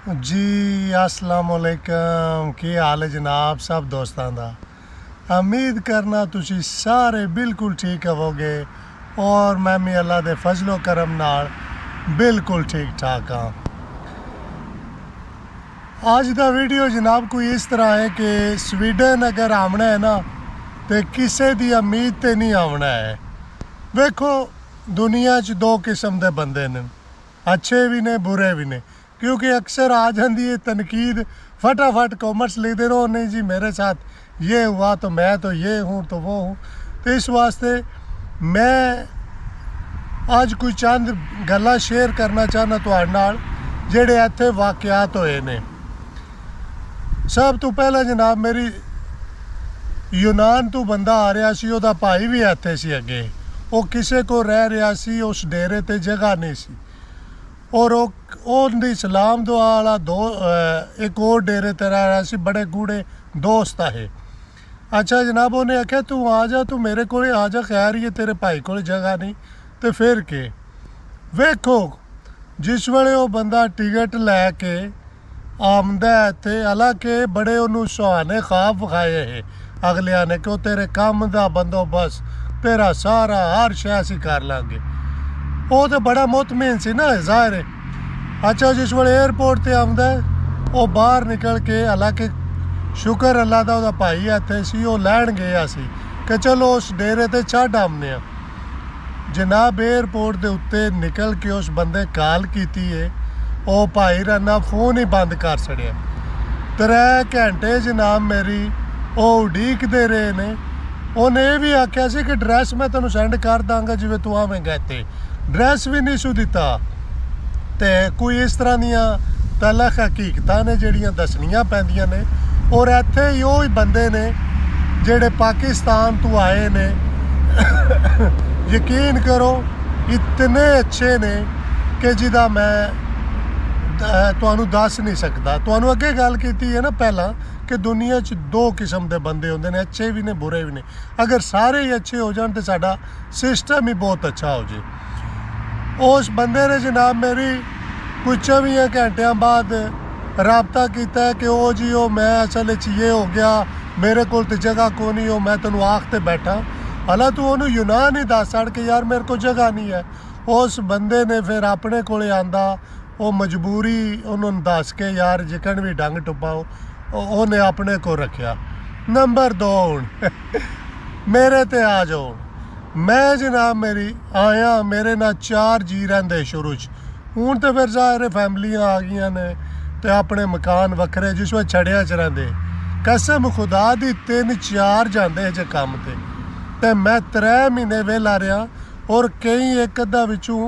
जी अस्सलाम वालेकुम। की हाल है जनाब सब दोस्तों का। उम्मीद करना तुसी सारे बिल्कुल ठीक होवोगे और मैं भी अल्लाह दे फजलो करम नाल बिल्कुल ठीक ठाक हाँ। आज का वीडियो जनाब कोई इस तरह है कि स्वीडन अगर आना है ना तो किसी की उम्मीद ते नहीं आना है। वेखो दुनिया च दो किस्म के बंदे ने, अच्छे भी ने बुरे भी ने, क्योंकि अक्सर आ जाती है तनकीद, फटाफट कॉमेंट्स लिखते रहो नहीं जी मेरे साथ ये हुआ तो मैं तो ये हूँ तो वो हूँ। तो इस वास्ते मैं आज कोई चंद गल्लां शेयर करना चाहना तुहाडे नाल जेड़े इत्थे वाकयात होए ने। सब तो पहला जनाब मेरी यूनान तो बंदा आ रहा सी, ओहदा भाई भी इत्थे सी अगे, वो किसी को रह रहा सी, उस डेरे ते जगह नहीं सी और उन्दी सलाम दुआ वाला एक और डेरे ते रह रहा सी, बड़े गूढ़े दोस्त है। अच्छा जनाब उन्हें आख्या तू आ जा, तू मेरे को आ जा, खैर ही तेरे भाई को जगह नहीं तो फिर के। वेखो जिस वेले वो बंदा टिकट लैके आमदा इत्थे, हालांकि बड़े उन्होंने सुहाने ख्वाब विखाए है अगलिया ने कि तेरे काम का बंदोबस्त तेरा सारा हर शय असीं कर लांगे। वो तो बड़ा मुतमिन सी ना जाहिर है। अच्छा जिस वे एयरपोर्ट पर आमदा वो बाहर निकल के, हालांकि शुक्र अल्लाह का वह भाई इत्थे सी, वो लैन गया सी कि चलो उस डेरे ते छड्ड आने। जनाब एयरपोर्ट के उत्ते निकल के उस बंदे कॉल की है, वो भाई रन्ना फोन ही बंद कर छड़िया। 3 घंटे जनाब मेरी वो उड़ीकते रहे ने। उन्हें यह भी आख्या सी कि ड्रैस मैं तेन सेंड कर दाँगा जिवें तू आवेंगा, इत्थे ड्रैस भी नहीं सू दिता। तो कोई इस तरह दियाँ तलख हकीकतां ने जिहड़ियां दसनियां पैंदियां ने। और इत्थे ही वो बंदे ने जिहड़े पाकिस्तान तो आए ने यकीन करो इतने अच्छे ने कि जिदा मैं तुहानू दस नहीं सकता। तुहानू अगे गल की है ना पहला कि दुनिया च 2 किस्म के बंदे होंदे ने, अच्छे भी ने बुरे भी ने। अगर सारे ही अच्छे हो जाए तो साडा सिस्टम ही बहुत अच्छा हो जाए। उस बंदे ने जनाब मेरी कुछ 24 घंटिया बाद रबता किया कि ओ जी ओ मैं असल ये हो गया, मेरे को तो जगह को नहीं हो, मैं तेन आखते बैठा। हालां तू उन्होंने यूनान ही दस छड़ के यार मेरे को जगह नहीं है। उस बंदे ने फिर अपने को आंदा, वो मजबूरी उन्होंने दस के यार जिकन भी डंग टुपाओ उन्हें अपने को रखा। नंबर 2 हूँ मेरे ते आ जाओ। मैं जनाब मेरी आया, मेरे ना 4 जी रहिंदे शुरू च, हूँ तो फिर जाहिर फैमिलियां आ गई ने तो अपने मकान वखरे जिस वे छड़िया च रहिंदे। कसम खुदा दी 3-4 जाते जे काम ते मैं 3 महीने वेला रहा और कई एक अद्धा विचों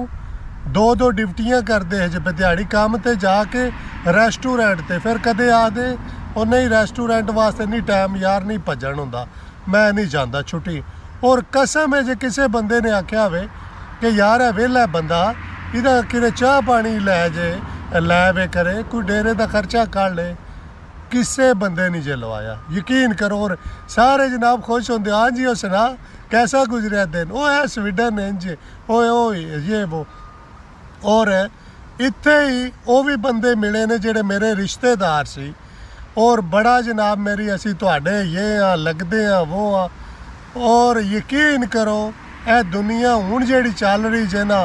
2-2 डिप्टियां करते है जब दिहाड़ी काम ते जाके रेस्टोरेंट ते फिर कदे आदे और नहीं रेस्टोरेंट वास्ते नहीं टाइम यार नहीं भजन होंदा, मैं नहीं जाता छुट्टी। और कसम है जे किसी बंदे ने आख्या हो कि यार है वेला बंदा इहदा कि चाह पानी लै जे लै वे करे, कोई डेरे का खर्चा कर ले, किसी बंदे नहीं जे लवाया यकीन करो। और सारे जनाब खुश होंगे, हाँ जी वो सुना कैसा गुजरिया दिन, वो है स्वीडन इंज ओ ये वो। और इत्थे ही वो भी बंदे मिले ने जेड़े मेरे रिश्तेदार सी और बड़ा जनाब मेरी असी तुहाडे ये हाँ लगते हाँ वो हाँ। और यकीन करो ए दुनिया हुण जेड़ी चल रही जे ना,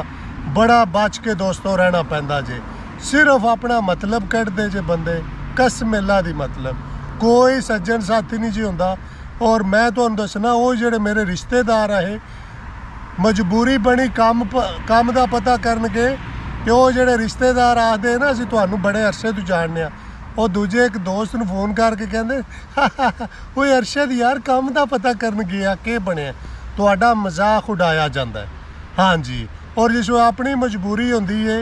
बड़ा बच के दोस्तों रहना पैंदा जे। सिर्फ अपना मतलब कढ़दे जे बंदे, कसम अल्लाह दी, मतलब कोई सज्जन साथी नहीं जी होंदा। और मैं तुहानू दसना वो जेड़े मेरे रिश्तेदार है मजबूरी बनी काम का पता करनगे कि वो जेड़े रिश्तेदार आखदे ना असीं तुहानू बड़े अरसे तो जानने आ, वो दूजे एक दोस्त नूं फोन करके कहंदे वो अरशद यार काम का पता करन गया के बनिया, तुहाडा मजाक उड़ाया जाता है। हाँ जी। और जिस वे अपनी मजबूरी होंदी है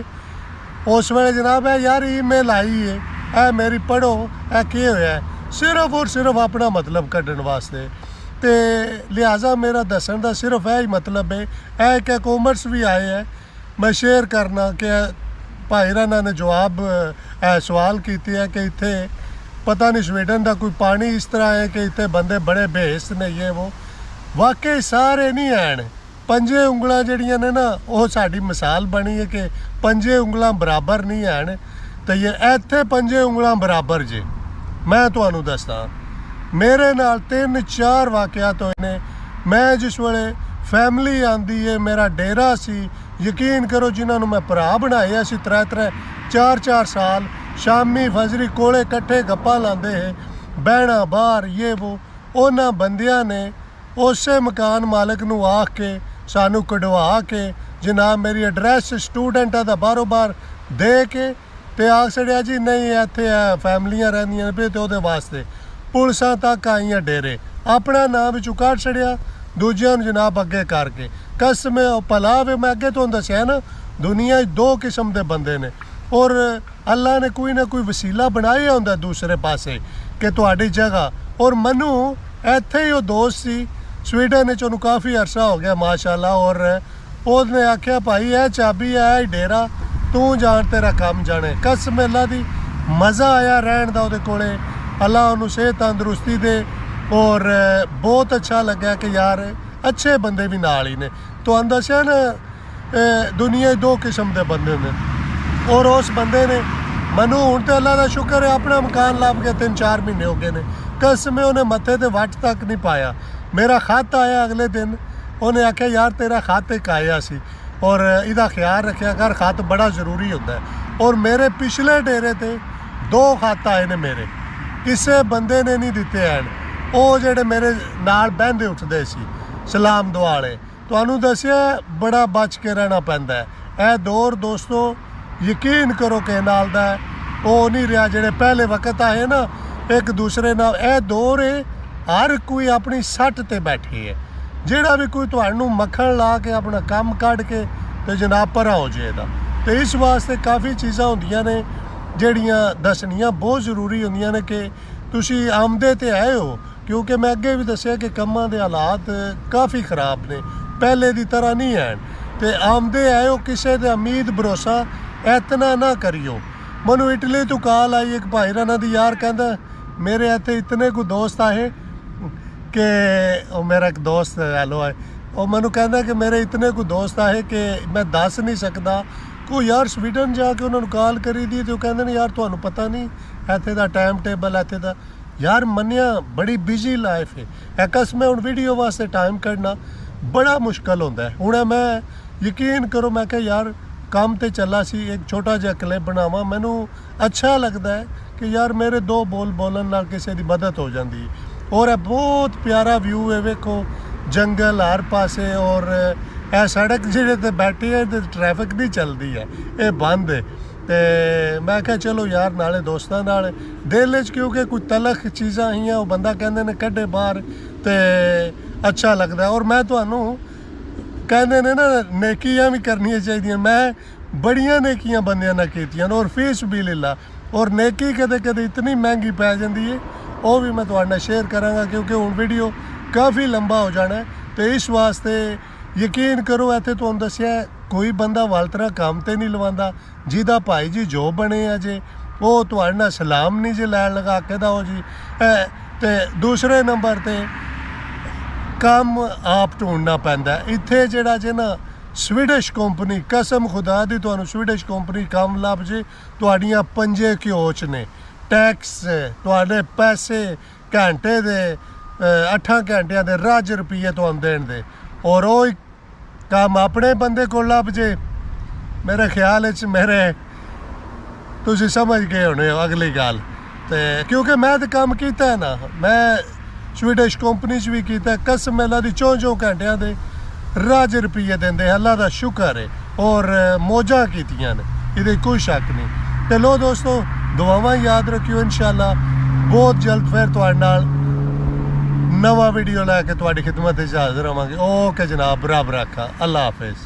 उस वेले जनाब है यार ईमेल आई है ए मेरी पढ़ो ए के होया है, सिर्फ और सिर्फ अपना मतलब कड्ढण वास्ते। तो लिहाजा मेरा दसन का सिर्फ यही मतलब है। एक कॉमेंट्स भी आए हैं मैं शेयर करना कि भाई राना ने जवाब सवाल किए है कि इत्थे पता नहीं स्वीडन का कोई पानी इस तरह है कि इत्थे बंदे बड़े बेहस ने ये वो। वाकई सारे नहीं हैं, 5 उंगलां जिहड़ियां ने ना वो साडी मिसाल बनी है कि 5 उंगलां बराबर नहीं हैं। ਤੇ ਇਹ ਇੱਥੇ ਪੰਜੇ ਉਂਗਲਾਂ ਬਰਾਬਰ ਜੇ। ਮੈਂ ਤੁਹਾਨੂੰ ਦੱਸਦਾ ਮੇਰੇ ਨਾਲ 3-4 ਵਾਕਿਆਤ ਹੋਏ ਨੇ। ਮੈਂ ਜਿਸ ਵੇਲੇ ਫੈਮਿਲੀ ਆਂਦੀ ਹੈ, ਮੇਰਾ ਡੇਰਾ ਸੀ, ਯਕੀਨ ਕਰੋ ਜਿਨ੍ਹਾਂ ਨੂੰ ਮੈਂ ਭਰਾ ਬਣਾਏ ਅਸੀਂ 3-4 ਸਾਲ ਸ਼ਾਮੀ ਫਜਰੀ ਕੋਲੇ ਇਕੱਠੇ ਗੱਪਾਂ ਲਾਉਂਦੇ ਹੈ, ਬਹਿਣਾ ਬਾਹਰ ਇਹ ਵੋ, ਉਹਨਾਂ ਬੰਦਿਆਂ ਨੇ ਉਸੇ ਮਕਾਨ ਮਾਲਕ ਨੂੰ ਆਖ ਕੇ ਸਾਨੂੰ ਕਢਵਾ ਕੇ ਜਨਾਬ ਮੇਰੀ ਐਡਰੈਸ ਸਟੂਡੈਂਟਾਂ ਦਾ ਬਾਹਰੋਂ ਬਾਹਰ ਦੇ ਕੇ ਤੇ ਆਖ ਛੜਿਆ ਜੀ ਨਹੀਂ ਇੱਥੇ ਫੈਮਲੀਆਂ ਰਹਿੰਦੀਆਂ ਪਏ ਤੇ ਉਹਦੇ ਵਾਸਤੇ ਪੁਲਿਸਾਂ ਤੱਕ ਆਈਆਂ ਡੇਰੇ, ਆਪਣਾ ਨਾਮ ਵਿੱਚੋਂ ਕੱਢ ਛੜਿਆ, ਦੂਜਿਆਂ ਨੂੰ ਜਨਾਬ ਅੱਗੇ ਕਰਕੇ। ਕਸਮ ਭਲਾ ਵੇ ਮੈਂ ਅੱਗੇ ਤੁਹਾਨੂੰ ਦੱਸਿਆ ਨਾ ਦੁਨੀਆ 'ਚ 2 ਕਿਸਮ ਦੇ ਬੰਦੇ ਨੇ ਔਰ ਅੱਲਾ ਨੇ ਕੋਈ ਨਾ ਕੋਈ ਵਸੀਲਾ ਬਣਾਇਆ ਹੁੰਦਾ ਦੂਸਰੇ ਪਾਸੇ ਕਿ ਤੁਹਾਡੀ ਜਗ੍ਹਾ। ਔਰ ਮੈਨੂੰ ਇੱਥੇ ਹੀ ਉਹ ਦੋਸਤ ਸੀ ਸਵੀਡਨ ਵਿੱਚ, ਉਹਨੂੰ ਕਾਫੀ ਅਰਸਾ ਹੋ ਗਿਆ ਮਾਸ਼ਾਅੱਲਾ, ਔਰ ਉਹਨੇ ਆਖਿਆ ਭਾਈ ਇਹ ਚਾਬੀ ਹੈ ਡੇਰਾ, ਤੂੰ ਜਾਣ ਤੇਰਾ ਕੰਮ ਜਾਣੇ। ਕਸਮ ਅੱਲਾ ਦੀ ਮਜ਼ਾ ਆਇਆ ਰਹਿਣ ਦਾ ਉਹਦੇ ਕੋਲੇ, ਅੱਲਾ ਉਹਨੂੰ ਸਿਹਤ ਤੰਦਰੁਸਤੀ ਦੇ ਔਰ ਬਹੁਤ ਅੱਛਾ ਲੱਗਾ ਕਿ ਯਾਰ ਅੱਛੇ ਬੰਦੇ ਵੀ ਨਾਲ ਹੀ ਨੇ। ਤੁਹਾਨੂੰ ਦੱਸਿਆ ਨਾ ਦੁਨੀਆ 'ਚ 2 ਕਿਸਮ ਦੇ ਬੰਦੇ ਨੇ ਔਰ ਉਸ ਬੰਦੇ ਨੇ ਮੈਨੂੰ ਹੁਣ ਤੇ ਅੱਲਾ ਦਾ ਸ਼ੁਕਰ ਹੈ ਆਪਣਾ ਮਕਾਨ ਲੱਭ ਕੇ 3-4 ਮਹੀਨੇ ਹੋ ਗਏ ਨੇ। ਕਸਮ ਉਹਨੇ ਮੱਥੇ ਤੇ ਵੱਟ ਤੱਕ ਨਹੀਂ ਪਾਇਆ। ਮੇਰਾ ਖਤ ਆਇਆ ਅਗਲੇ ਦਿਨ, ਉਹਨੇ ਆਖਿਆ ਯਾਰ ਤੇਰਾ ਖਤ ਇੱਕ ਆਇਆ ਸੀ ਔਰ ਇਹਦਾ ਖਿਆਲ ਰੱਖਿਆ ਕਰ, ਖਤ ਬੜਾ ਜ਼ਰੂਰੀ ਹੁੰਦਾ ਹੈ। ਔਰ ਮੇਰੇ ਪਿਛਲੇ ਡੇਰੇ ਤੇ 2 ਖਤ ਆਏ ਨੇ ਮੇਰੇ, ਕਿਸੇ ਬੰਦੇ ਨੇ ਨਹੀਂ ਦਿੱਤੇ ਹਨ। ਉਹ ਜਿਹੜੇ ਮੇਰੇ ਨਾਲ ਬਹਿੰਦੇ ਉੱਠਦੇ ਸੀ ਸਲਾਮ ਦੁਆਲੇ, ਤੁਹਾਨੂੰ ਦੱਸਿਆ ਬੜਾ ਬਚ ਕੇ ਰਹਿਣਾ ਪੈਂਦਾ ਹੈ। ਇਹ ਦੌਰ ਦੋਸਤੋ ਯਕੀਨ ਕਰੋ ਕਿ ਨਾਲ ਦਾ ਉਹ ਨਹੀਂ ਰਿਹਾ ਜਿਹੜੇ ਪਹਿਲੇ ਵਕਤ ਆਏ ਨਾ ਇੱਕ ਦੂਸਰੇ ਨਾਲ। ਇਹ ਦੌਰ ਹੈ ਹਰ ਕੋਈ ਆਪਣੀ ਸੱਟ ਤੇ ਬੈਠੇ ਹੈ, ਜਿਹੜਾ ਵੀ ਕੋਈ ਤੁਹਾਨੂੰ ਮੱਖਣ ਲਾ ਕੇ ਆਪਣਾ ਕੰਮ ਕੱਢ ਕੇ ਤੇ ਜਨਾਬ ਭਰਾ ਹੋ ਜਾਏਗਾ। ਤੇ ਇਸ ਵਾਸਤੇ ਕਾਫੀ ਚੀਜ਼ਾਂ ਹੁੰਦੀਆਂ ਨੇ ਜਿਹੜੀਆਂ ਦੱਸਣੀਆਂ ਬਹੁਤ ਜ਼ਰੂਰੀ ਹੁੰਦੀਆਂ ਨੇ ਕਿ ਤੁਸੀਂ ਆਮਦੇ ਤੇ ਆਏ ਹੋ, ਕਿਉਂਕਿ ਮੈਂ ਅੱਗੇ ਵੀ ਦੱਸਿਆ ਕਿ ਕੰਮਾਂ ਦੇ ਹਾਲਾਤ ਕਾਫੀ ਖਰਾਬ ਨੇ, ਪਹਿਲੇ ਦੀ ਤਰ੍ਹਾਂ ਨਹੀਂ ਹਨ। ਤੇ ਆਮਦੇ ਆਏ ਹੋ, ਕਿਸੇ ਦੇ ਉਮੀਦ ਭਰੋਸਾ ਇਤਨਾ ਨਾ ਕਰਿਓ। ਮੈਨੂੰ ਇਟਲੀ ਤੋਂ ਕਾਲ ਆਈ ਇੱਕ ਭਾਈ ਰਾਣਾ ਦੀ, ਯਾਰ ਕਹਿੰਦਾ ਮੇਰੇ ਇੱਥੇ ਇਤਨੇ ਕੁ ਦੋਸਤ ਆਏ ਕਿ ਉਹ ਮੇਰਾ ਇੱਕ ਦੋਸਤ ਹੈਲੋ ਹੈ, ਉਹ ਮੈਨੂੰ ਕਹਿੰਦਾ ਕਿ ਮੇਰੇ ਇਤਨੇ ਕੁ ਦੋਸਤ ਆਏ ਕਿ ਮੈਂ ਦੱਸ ਨਹੀਂ ਸਕਦਾ। ਕੋਈ ਯਾਰ ਸਵੀਡਨ ਜਾ ਕੇ ਉਹਨਾਂ ਨੂੰ ਕਾਲ ਕਰੀ ਦੀ ਤੇ ਉਹ ਕਹਿੰਦੇ ਨੇ ਯਾਰ ਤੁਹਾਨੂੰ ਪਤਾ ਨਹੀਂ ਇੱਥੇ ਦਾ ਟਾਈਮ ਟੇਬਲ ਇੱਥੇ ਦਾ। ਯਾਰ ਮੰਨਿਆ ਬੜੀ ਬਿਜ਼ੀ ਲਾਈਫ ਹੈ, ਇਹ ਕਸਮ ਹੁਣ ਵੀਡੀਓ ਵਾਸਤੇ ਟਾਈਮ ਕੱਢਣਾ ਬੜਾ ਮੁਸ਼ਕਲ ਹੁੰਦਾ ਹੈ। ਹੁਣ ਮੈਂ ਯਕੀਨ ਕਰੋ ਮੈਂ ਕਿਹਾ ਯਾਰ ਕੰਮ ਤੇ ਚੱਲਾ ਸੀ, ਇੱਕ ਛੋਟਾ ਜਿਹਾ ਕਲਿੱਪ ਬਣਾਵਾਂ, ਮੈਨੂੰ ਅੱਛਾ ਲੱਗਦਾ ਹੈ ਕਿ ਯਾਰ ਮੇਰੇ 2 ਬੋਲ ਬੋਲਣ ਨਾਲ ਕਿਸੇ ਦੀ ਮਦਦ ਹੋ ਜਾਂਦੀ ਹੈ। ਔਰ ਇਹ ਬਹੁਤ ਪਿਆਰਾ ਵਿਊ ਹੈ, ਵੇਖੋ ਜੰਗਲ ਹਰ ਪਾਸੇ ਔਰ ਇਹ ਸੜਕ ਜਿਹੜੇ ਤੇ ਬੈਠੀ ਹੈ ਤੇ ਟ੍ਰੈਫਿਕ ਨਹੀਂ ਚੱਲਦੀ ਹੈ, ਇਹ ਬੰਦ ਹੈ। ਤੇ ਮੈਂ ਕਿਹਾ ਚਲੋ ਯਾਰ ਨਾਲੇ ਦੋਸਤਾਂ ਨਾਲ ਦਿਲ 'ਚ ਕਿਉਂਕਿ ਕੋਈ ਤਲਖ ਚੀਜ਼ਾਂ ਆਈਆਂ ਉਹ ਬੰਦਾ ਕਹਿੰਦੇ ਨੇ ਕੱਢੇ ਬਾਹਰ ਤੇ ਅੱਛਾ ਲੱਗਦਾ। ਔਰ ਮੈਂ ਤੁਹਾਨੂੰ ਕਹਿੰਦੇ ਨੇ ਨਾ ਨੇਕੀਆਂ ਵੀ ਕਰਨੀਆਂ ਚਾਹੀਦੀਆਂ, ਮੈਂ ਬੜੀਆਂ ਨੇਕੀਆਂ ਬੰਦਿਆਂ ਨਾਲ ਕੀਤੀਆਂ ਔਰ ਫੀਸ ਵੀ ਲੀਲਾ। ਔਰ ਨੇਕੀ ਕਦੇ ਕਦੇ ਇਤਨੀ ਮਹਿੰਗੀ ਪੈ ਜਾਂਦੀ ਹੈ, ਉਹ ਵੀ ਮੈਂ ਤੁਹਾਡੇ ਨਾਲ ਸ਼ੇਅਰ ਕਰਾਂਗਾ ਕਿਉਂਕਿ ਹੁਣ ਵੀਡੀਓ ਕਾਫੀ ਲੰਬਾ ਹੋ ਜਾਣਾ। ਤੇ ਇਸ ਵਾਸਤੇ ਯਕੀਨ ਕਰੋ ਇੱਥੇ ਤੁਹਾਨੂੰ ਦੱਸਿਆ ਕੋਈ ਬੰਦਾ ਵਾਲਤਰਾ ਕੰਮ ਤੇ ਨਹੀਂ ਲਵਾਉਂਦਾ, ਜਿਹਦਾ ਭਾਈ ਜੀ ਜੋ ਬਣੇ ਆ ਜੇ ਉਹ ਤੁਹਾਡੇ ਨਾਲ ਸਲਾਮ ਨਹੀਂ ਜੇ ਲੈਣ ਲਗਾ ਕੇ ਦਾ ਉਹ ਜੀ। ਤੇ ਦੂਸਰੇ ਨੰਬਰ ਤੇ ਕੰਮ ਆਪ ਢੂੰਡਣਾ ਪੈਂਦਾ ਇੱਥੇ ਜਿਹੜਾ ਜੇ ਨਾ ਸਵੀਡਿਸ਼ ਕੰਪਨੀ, ਕਸਮ ਖੁਦਾ ਦੀ ਤੁਹਾਨੂੰ ਸਵੀਡਿਸ਼ ਕੰਪਨੀ ਕੰਮ ਲੱਭ ਜੇ, ਤੁਹਾਡੀਆਂ ਪੰਜੇ ਘਿਓ 'ਚ ਨੇ, ਟੈਕਸ ਤੁਹਾਡੇ ਪੈਸੇ ਘੰਟੇ ਦੇ 8 ਘੰਟਿਆਂ ਦੇ ਰੱਜ ਰੁਪਈਏ ਤੁਹਾਨੂੰ ਦੇਣ ਦੇ ਔਰ ਉਹ ਕੰਮ ਆਪਣੇ ਬੰਦੇ ਕੋਲ ਲੱਭ ਜੇ, ਮੇਰੇ ਖਿਆਲ ਵਿੱਚ ਮੇਰੇ ਤੁਸੀਂ ਸਮਝ ਗਏ ਹੋਣੇ ਹੋ ਅਗਲੀ ਗੱਲ। ਤੇ ਕਿਉਂਕਿ ਮੈਂ ਤਾਂ ਕੰਮ ਕੀਤਾ ਨਾ, ਮੈਂ ਸਵੀਡਿਸ਼ ਕੰਪਨੀ 'ਚ ਵੀ ਕੀਤਾ, ਕਸਮ ਅੱਲਾ ਦੀ 4 ਘੰਟਿਆਂ ਦੇ ਰੱਜ ਰੁਪਈਏ ਦਿੰਦੇ, ਅੱਲਾ ਦਾ ਸ਼ੁਕਰ ਹੈ ਔਰ ਮੌਜਾਂ ਕੀਤੀਆਂ ਨੇ, ਇਹਦੇ ਕੋਈ ਸ਼ੱਕ ਨਹੀਂ। ਤੇ ਲੋ ਦੋਸਤੋ ਦੁਆਵਾਂ ਯਾਦ ਰੱਖਿਓ, ਇਨਸ਼ਾਅੱਲਾ ਬਹੁਤ ਜਲਦ ਫਿਰ ਤੁਹਾਡੇ ਨਾਲ ਨਵਾਂ ਵੀਡੀਓ ਲੈ ਕੇ ਤੁਹਾਡੀ ਖਿਦਮਤ 'ਚ ਹਾਜ਼ਰ ਹੋਵਾਂਗੇ। ਓਕੇ ਜਨਾਬ, ਰੱਬ ਰਾਖਾ, ਅੱਲਾ ਹਾਫਿਜ਼।